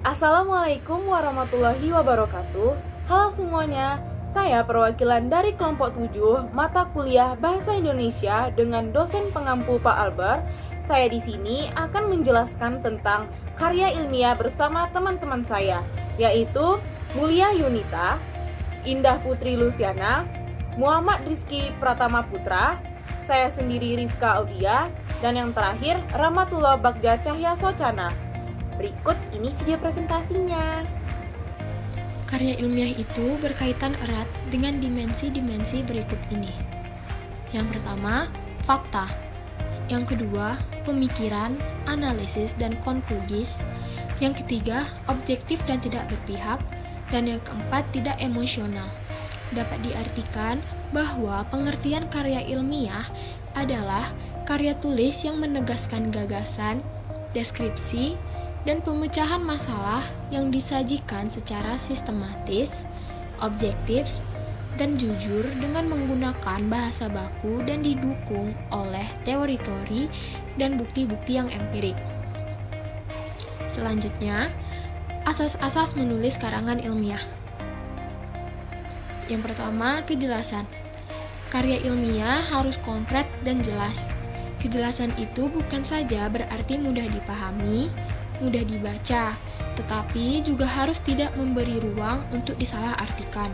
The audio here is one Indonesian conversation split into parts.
Assalamualaikum warahmatullahi wabarakatuh. Halo semuanya, saya perwakilan dari kelompok 7 mata kuliah Bahasa Indonesia dengan dosen pengampu Pak Albar. Saya di sini akan menjelaskan tentang karya ilmiah bersama teman-teman saya, yaitu Mulia Yunita, Indah Putri Luciana, Muhammad Rizky Pratama Putra, saya sendiri Rizka Audia, dan yang terakhir Rahmatullah Bagja Cahya Socana. Berikut ini video presentasinya. Karya ilmiah itu berkaitan erat dengan dimensi-dimensi berikut ini. Yang pertama, fakta. Yang kedua, pemikiran, analisis, dan konkludis. Yang ketiga, objektif dan tidak berpihak. Dan yang keempat, tidak emosional. Dapat diartikan bahwa pengertian karya ilmiah adalah karya tulis yang menegaskan gagasan, deskripsi, dan pemecahan masalah yang disajikan secara sistematis, objektif, dan jujur dengan menggunakan bahasa baku dan didukung oleh teori-teori dan bukti-bukti yang empirik. Selanjutnya, asas-asas menulis karangan ilmiah. Yang pertama, kejelasan. Karya ilmiah harus konkret dan jelas. Kejelasan itu bukan saja berarti mudah dipahami, mudah dibaca, tetapi juga harus tidak memberi ruang untuk disalahartikan.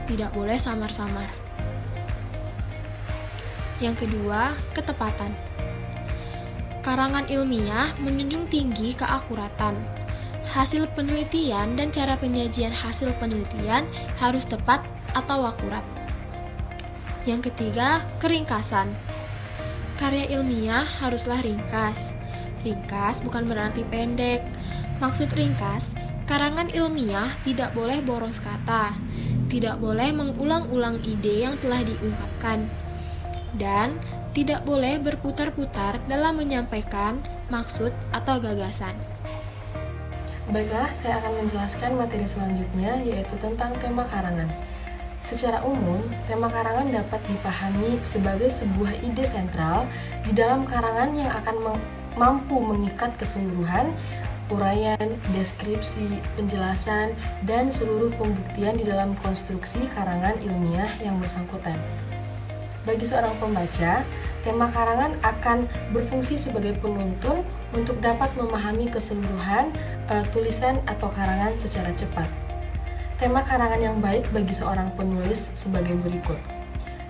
Tidak boleh samar-samar. Yang kedua, ketepatan. Karangan ilmiah menjunjung tinggi keakuratan. Hasil penelitian dan cara penyajian hasil penelitian harus tepat atau akurat. Yang ketiga, keringkasan. Karya ilmiah haruslah ringkas. Ringkas bukan berarti pendek. Maksud ringkas, karangan ilmiah tidak boleh boros kata, tidak boleh mengulang-ulang ide yang telah diungkapkan, dan tidak boleh berputar-putar dalam menyampaikan maksud atau gagasan. Baiklah, saya akan menjelaskan materi selanjutnya, yaitu tentang tema karangan. Secara umum, tema karangan dapat dipahami sebagai sebuah ide sentral di dalam karangan yang akan mampu mengikat keseluruhan, uraian, deskripsi, penjelasan, dan seluruh pembuktian di dalam konstruksi karangan ilmiah yang bersangkutan. Bagi seorang pembaca, tema karangan akan berfungsi sebagai penuntun untuk dapat memahami keseluruhan tulisan atau karangan secara cepat. Tema karangan yang baik bagi seorang penulis sebagai berikut.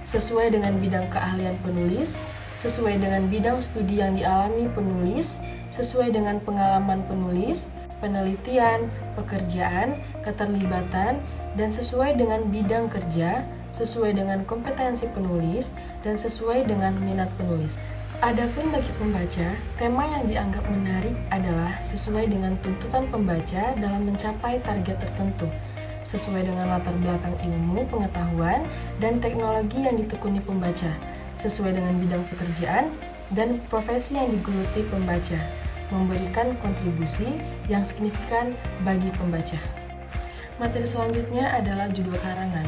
Sesuai dengan bidang keahlian penulis, sesuai dengan bidang studi yang dialami penulis, sesuai dengan pengalaman penulis, penelitian, pekerjaan, keterlibatan, dan sesuai dengan bidang kerja, sesuai dengan kompetensi penulis, dan sesuai dengan minat penulis. Adapun bagi pembaca, tema yang dianggap menarik adalah sesuai dengan tuntutan pembaca dalam mencapai target tertentu, sesuai dengan latar belakang ilmu, pengetahuan, dan teknologi yang ditekuni pembaca, sesuai dengan bidang pekerjaan dan profesi yang digeluti pembaca, memberikan kontribusi yang signifikan bagi pembaca. Materi selanjutnya adalah judul karangan.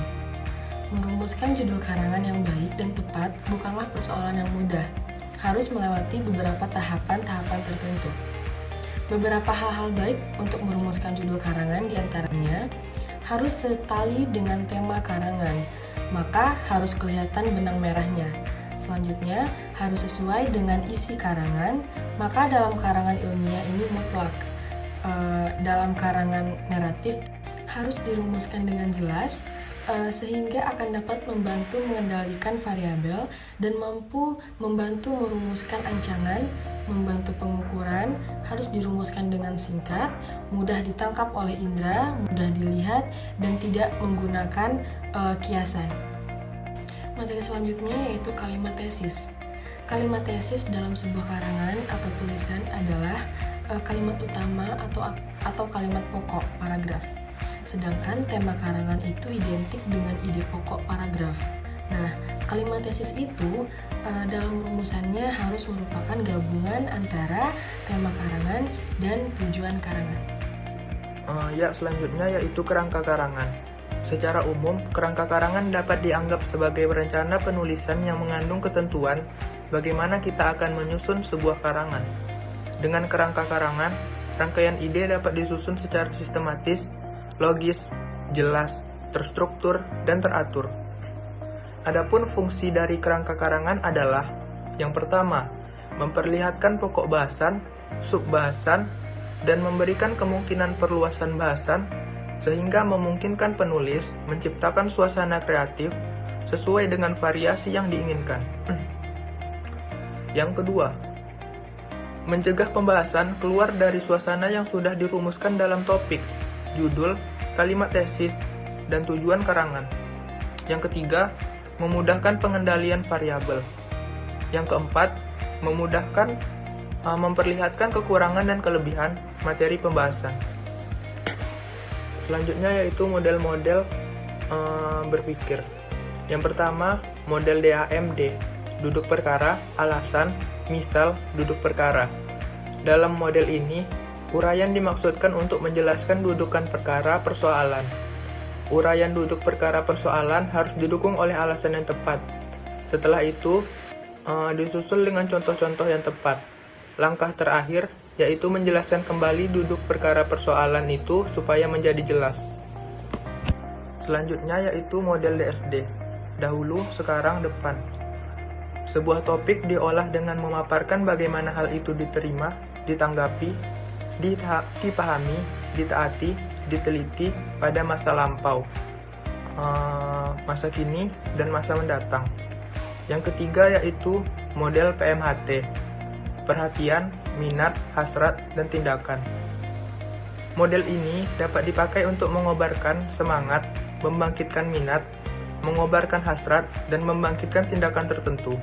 Merumuskan judul karangan yang baik dan tepat bukanlah persoalan yang mudah, harus melewati beberapa tahapan-tahapan tertentu. Beberapa hal-hal baik untuk merumuskan judul karangan diantaranya harus setali dengan tema karangan, maka harus kelihatan benang merahnya. Selanjutnya, harus sesuai dengan isi karangan, maka dalam karangan ilmiah ini mutlak. Dalam karangan naratif harus dirumuskan dengan jelas, sehingga akan dapat membantu mengendalikan variabel dan mampu membantu merumuskan ancaman, membantu pengukuran, harus dirumuskan dengan singkat, mudah ditangkap oleh indera, mudah dilihat, dan tidak menggunakan kiasan. Materi selanjutnya yaitu kalimat tesis. Kalimat tesis dalam sebuah karangan atau tulisan adalah kalimat utama atau kalimat pokok paragraf. Sedangkan tema karangan itu identik dengan ide pokok paragraf. Nah, kalimat tesis itu dalam rumusannya harus merupakan gabungan antara tema karangan dan tujuan karangan. Selanjutnya yaitu kerangka karangan. Secara umum, kerangka karangan dapat dianggap sebagai rencana penulisan yang mengandung ketentuan bagaimana kita akan menyusun sebuah karangan. Dengan kerangka karangan, rangkaian ide dapat disusun secara sistematis, logis, jelas, terstruktur, dan teratur. Adapun fungsi dari kerangka karangan adalah: yang pertama, memperlihatkan pokok bahasan, subbahasan, dan memberikan kemungkinan perluasan bahasan sehingga memungkinkan penulis menciptakan suasana kreatif sesuai dengan variasi yang diinginkan. Yang kedua, mencegah pembahasan keluar dari suasana yang sudah dirumuskan dalam topik, judul, kalimat tesis, dan tujuan karangan. Yang ketiga, memudahkan pengendalian variabel. Yang keempat, memperlihatkan kekurangan dan kelebihan materi pembahasan. Selanjutnya yaitu model-model berpikir. Yang pertama, model DAMD, duduk perkara, alasan, misal, duduk perkara. Dalam model ini, uraian dimaksudkan untuk menjelaskan dudukan perkara persoalan. Uraian duduk perkara persoalan harus didukung oleh alasan yang tepat. Setelah itu, disusul dengan contoh-contoh yang tepat. Langkah terakhir yaitu menjelaskan kembali duduk perkara persoalan itu supaya menjadi jelas. Selanjutnya yaitu model DSD, dahulu, sekarang, depan. Sebuah topik diolah dengan memaparkan bagaimana hal itu diterima, ditanggapi, dipahami, ditaati, diteliti pada masa lampau, masa kini, dan masa mendatang. Yang ketiga yaitu model PMHT, perhatian, minat, hasrat, dan tindakan. Model ini dapat dipakai untuk mengobarkan semangat, membangkitkan minat, mengobarkan hasrat, dan membangkitkan tindakan tertentu.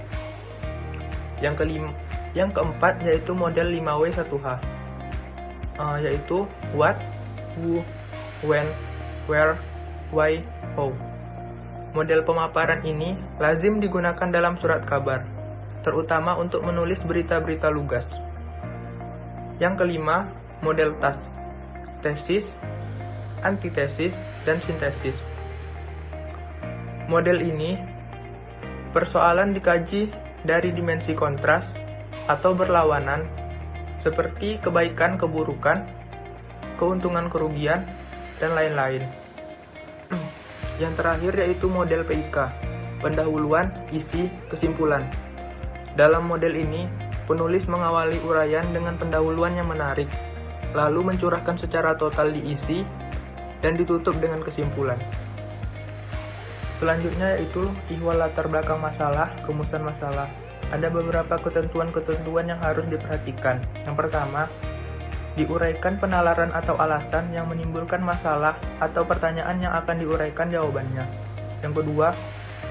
Yang keempat yaitu model 5W1H, yaitu what, who, when, where, why, how. Model pemaparan ini lazim digunakan dalam surat kabar, terutama untuk menulis berita-berita lugas. Yang kelima, model TAS, tesis, antitesis, dan sintesis. Model ini, persoalan dikaji dari dimensi kontras atau berlawanan, seperti kebaikan-keburukan, keuntungan-kerugian, dan lain-lain. Yang terakhir yaitu model PIK, pendahuluan, isi, kesimpulan. Dalam model ini, penulis mengawali uraian dengan pendahuluan yang menarik, lalu mencurahkan secara total di isi, dan ditutup dengan kesimpulan. Selanjutnya yaitu ihwal latar belakang masalah, rumusan masalah. Ada beberapa ketentuan-ketentuan yang harus diperhatikan. Yang pertama, diuraikan penalaran atau alasan yang menimbulkan masalah atau pertanyaan yang akan diuraikan jawabannya. Yang kedua,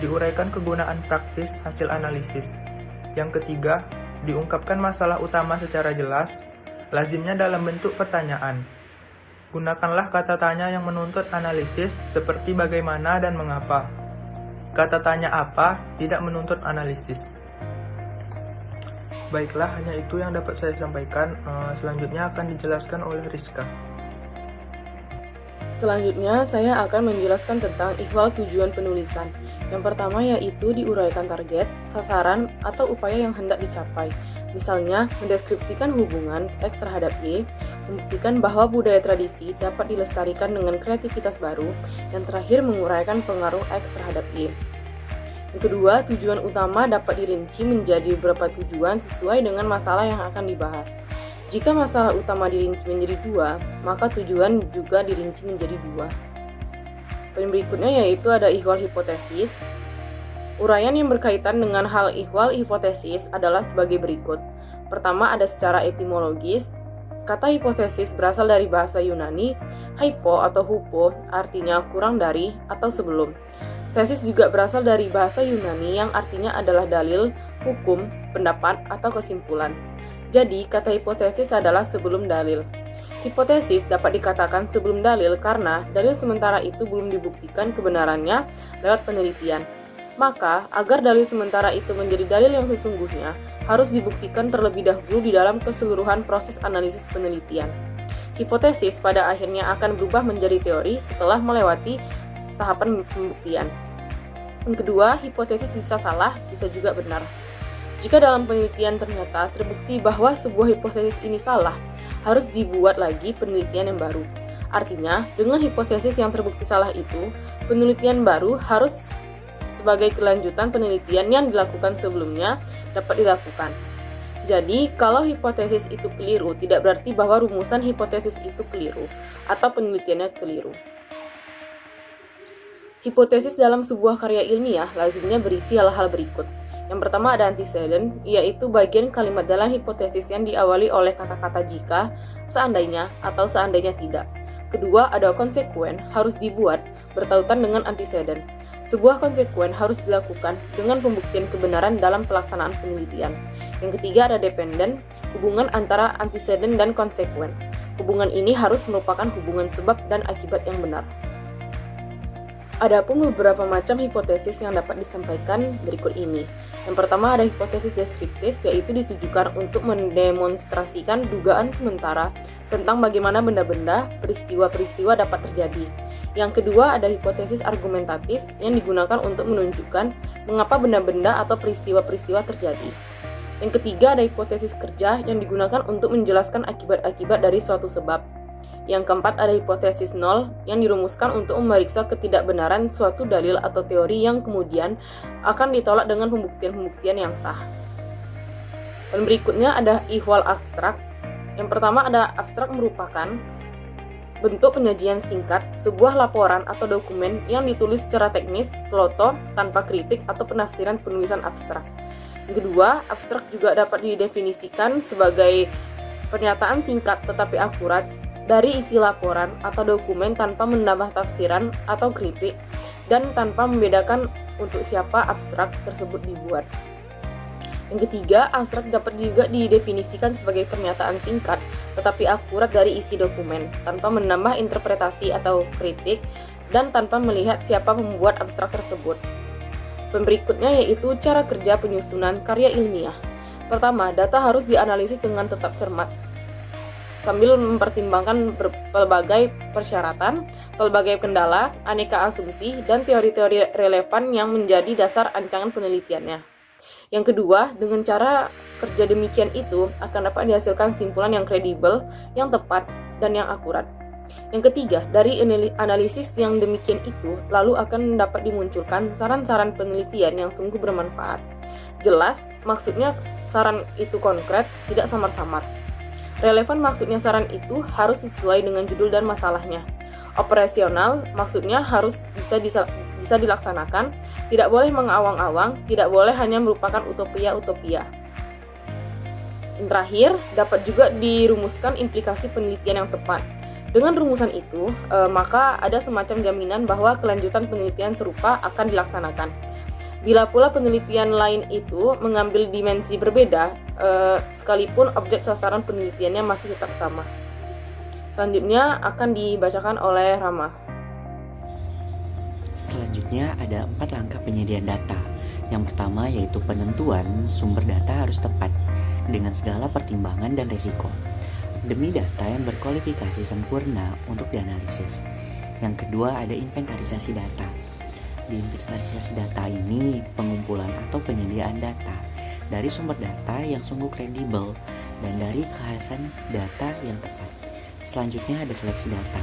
diuraikan kegunaan praktis hasil analisis. Yang ketiga, diungkapkan masalah utama secara jelas, lazimnya dalam bentuk pertanyaan. Gunakanlah kata tanya yang menuntut analisis seperti bagaimana dan mengapa. Kata tanya apa tidak menuntut analisis. Baiklah, hanya itu yang dapat saya sampaikan. Selanjutnya akan dijelaskan oleh Rizka. Selanjutnya, saya akan menjelaskan tentang ihwal tujuan penulisan. Yang pertama yaitu diuraikan target, sasaran, atau upaya yang hendak dicapai. Misalnya, mendeskripsikan hubungan X terhadap Y, membuktikan bahwa budaya tradisi dapat dilestarikan dengan kreativitas baru, dan terakhir menguraikan pengaruh X terhadap Y. Yang kedua, tujuan utama dapat dirinci menjadi beberapa tujuan sesuai dengan masalah yang akan dibahas. Jika masalah utama dirinci menjadi 2, maka tujuan juga dirinci menjadi 2. Poin berikutnya yaitu ada ihwal hipotesis. Uraian yang berkaitan dengan hal ihwal hipotesis adalah sebagai berikut. Pertama, ada secara etimologis. Kata hipotesis berasal dari bahasa Yunani, hypo atau hupo, artinya kurang dari atau sebelum. Tesis juga berasal dari bahasa Yunani yang artinya adalah dalil, hukum, pendapat, atau kesimpulan. Jadi, kata hipotesis adalah sebelum dalil. Hipotesis dapat dikatakan sebelum dalil karena dalil sementara itu belum dibuktikan kebenarannya lewat penelitian. Maka, agar dalil sementara itu menjadi dalil yang sesungguhnya, harus dibuktikan terlebih dahulu di dalam keseluruhan proses analisis penelitian. Hipotesis pada akhirnya akan berubah menjadi teori setelah melewati tahapan pembuktian. Yang kedua, hipotesis bisa salah, bisa juga benar. Jika dalam penelitian ternyata terbukti bahwa sebuah hipotesis ini salah, harus dibuat lagi penelitian yang baru. Artinya, dengan hipotesis yang terbukti salah itu, penelitian baru harus sebagai kelanjutan penelitian yang dilakukan sebelumnya dapat dilakukan. Jadi, kalau hipotesis itu keliru, tidak berarti bahwa rumusan hipotesis itu keliru atau penelitiannya keliru. Hipotesis dalam sebuah karya ilmiah lazimnya berisi hal-hal berikut. Yang pertama ada antecedent, yaitu bagian kalimat dalam hipotesis yang diawali oleh kata-kata jika, seandainya, atau seandainya tidak. Kedua ada konsekuen, harus dibuat, bertautan dengan antecedent. Sebuah konsekuen harus dilakukan dengan pembuktian kebenaran dalam pelaksanaan penelitian. Yang ketiga ada dependent, hubungan antara antecedent dan konsekuen. Hubungan ini harus merupakan hubungan sebab dan akibat yang benar. Adapun beberapa macam hipotesis yang dapat disampaikan berikut ini. Yang pertama ada hipotesis deskriptif, yaitu ditujukan untuk mendemonstrasikan dugaan sementara tentang bagaimana benda-benda, peristiwa-peristiwa dapat terjadi. Yang kedua ada hipotesis argumentatif yang digunakan untuk menunjukkan mengapa benda-benda atau peristiwa-peristiwa terjadi. Yang ketiga ada hipotesis kerja yang digunakan untuk menjelaskan akibat-akibat dari suatu sebab. Yang keempat ada hipotesis nol yang dirumuskan untuk memeriksa ketidakbenaran suatu dalil atau teori yang kemudian akan ditolak dengan pembuktian-pembuktian yang sah. Dan berikutnya ada ihwal abstrak. Yang pertama ada abstrak merupakan bentuk penyajian singkat sebuah laporan atau dokumen yang ditulis secara teknis, kloto, tanpa kritik atau penafsiran penulisan abstrak. Yang kedua, abstrak juga dapat didefinisikan sebagai pernyataan singkat tetapi akurat dari isi laporan atau dokumen tanpa menambah tafsiran atau kritik dan tanpa membedakan untuk siapa abstrak tersebut dibuat. Yang ketiga, abstrak dapat juga didefinisikan sebagai pernyataan singkat tetapi akurat dari isi dokumen tanpa menambah interpretasi atau kritik dan tanpa melihat siapa membuat abstrak tersebut. Berikutnya yaitu cara kerja penyusunan karya ilmiah. Pertama, data harus dianalisis dengan tetap cermat sambil mempertimbangkan pelbagai persyaratan, pelbagai kendala, aneka asumsi, dan teori-teori relevan yang menjadi dasar rancangan penelitiannya. Yang kedua, dengan cara kerja demikian itu akan dapat dihasilkan simpulan yang kredibel, yang tepat, dan yang akurat. Yang ketiga, dari analisis yang demikian itu, lalu akan dapat dimunculkan saran-saran penelitian yang sungguh bermanfaat. Jelas, maksudnya saran itu konkret, tidak samar-samar. Relevan maksudnya saran itu harus sesuai dengan judul dan masalahnya. Operasional maksudnya harus bisa dilaksanakan, tidak boleh mengawang-awang, tidak boleh hanya merupakan utopia-utopia. Yang terakhir, dapat juga dirumuskan implikasi penelitian yang tepat. Dengan rumusan itu, maka ada semacam jaminan bahwa kelanjutan penelitian serupa akan dilaksanakan. Bila pula penelitian lain itu mengambil dimensi berbeda, sekalipun objek sasaran penelitiannya masih tetap sama. Selanjutnya akan dibacakan oleh Rama. Selanjutnya ada 4 langkah penyediaan data. Yang pertama yaitu penentuan sumber data harus tepat dengan segala pertimbangan dan risiko demi data yang berkualifikasi sempurna untuk dianalisis. Yang kedua ada inventarisasi data. Di inventarisasi data ini pengumpulan atau penyediaan data dari sumber data yang sungguh kredibel dan dari kekhasan data yang tepat. Selanjutnya ada seleksi data.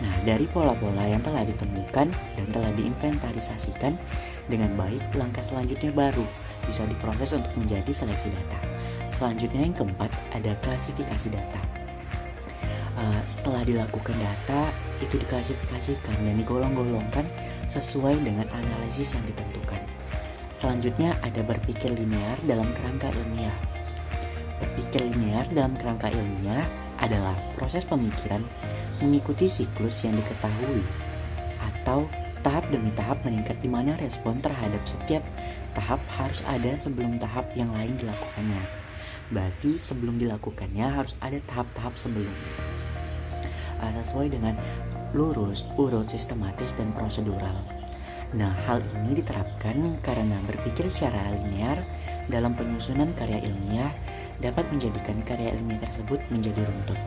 Nah, dari pola-pola yang telah ditemukan dan telah diinventarisasikan dengan baik, langkah selanjutnya baru bisa diproses untuk menjadi seleksi data. Selanjutnya yang keempat ada klasifikasi data. Setelah dilakukan data, itu diklasifikasikan dan digolong-golongkan sesuai dengan analisis yang ditentukan. Selanjutnya ada berpikir linear dalam kerangka ilmiah. Berpikir linear dalam kerangka ilmiah adalah proses pemikiran mengikuti siklus yang diketahui atau tahap demi tahap meningkat di mana respon terhadap setiap tahap harus ada sebelum tahap yang lain dilakukannya. Berarti sebelum dilakukannya harus ada tahap-tahap sebelumnya. Sesuai dengan lurus, urut, sistematis, dan prosedural. Nah, hal ini diterapkan karena berpikir secara linear dalam penyusunan karya ilmiah dapat menjadikan karya ilmiah tersebut menjadi runtut.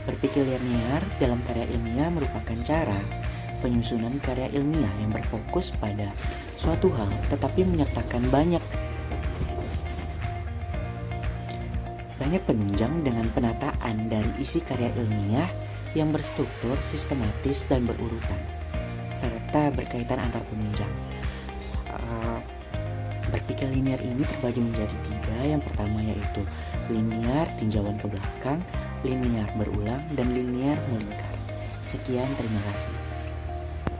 Berpikir linear dalam karya ilmiah merupakan cara penyusunan karya ilmiah yang berfokus pada suatu hal tetapi menyertakan banyak Adanya penunjang dengan penataan dari isi karya ilmiah yang berstruktur, sistematis, dan berurutan, serta berkaitan antar penunjang. Berpikir linear ini terbagi menjadi 3. Yang pertama yaitu linear tinjauan ke belakang, linear berulang, dan linear melingkar. Sekian, terima kasih.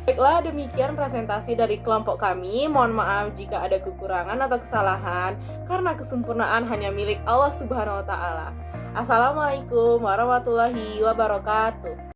Baiklah, demikian presentasi dari kelompok kami. Mohon maaf jika ada kekurangan atau kesalahan, karena kesempurnaan hanya milik Allah Subhanahu wa Ta'ala. Assalamualaikum warahmatullahi wabarakatuh.